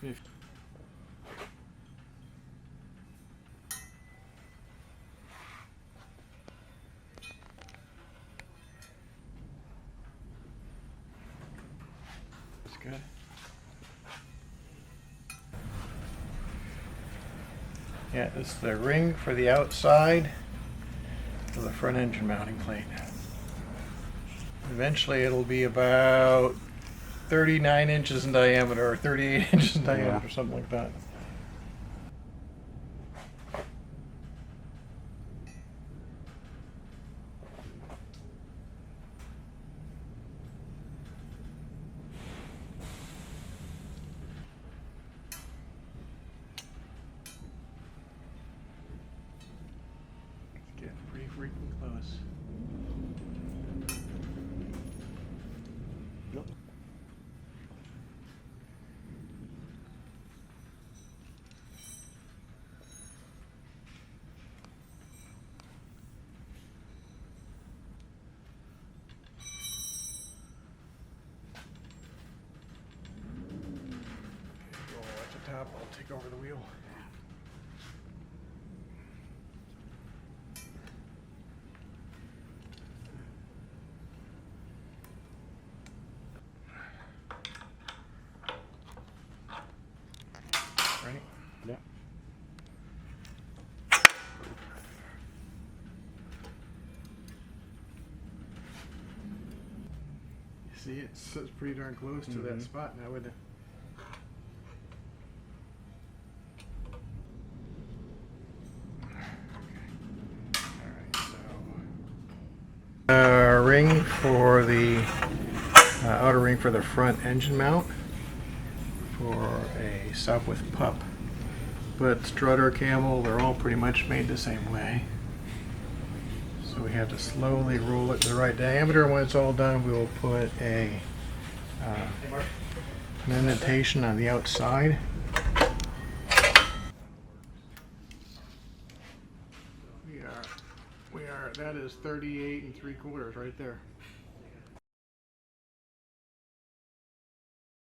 50. That's good. Yeah, this is the ring for the outside of the front engine mounting plate. Eventually it'll be about 39 inches in diameter or 38 inches in diameter, something like that. It's getting pretty freaking close. At the top, I'll take over the wheel. Ready? Yeah. You see, it's pretty darn close to that spot now, isn't it? Ring for the outer ring for the front engine mount for a Sopwith Pup. But Strutter, Camel, they're all pretty much made the same way. So we have to slowly roll it to the right diameter. When it's all done, we will put an indentation on the outside. That is 38 3/4 right there.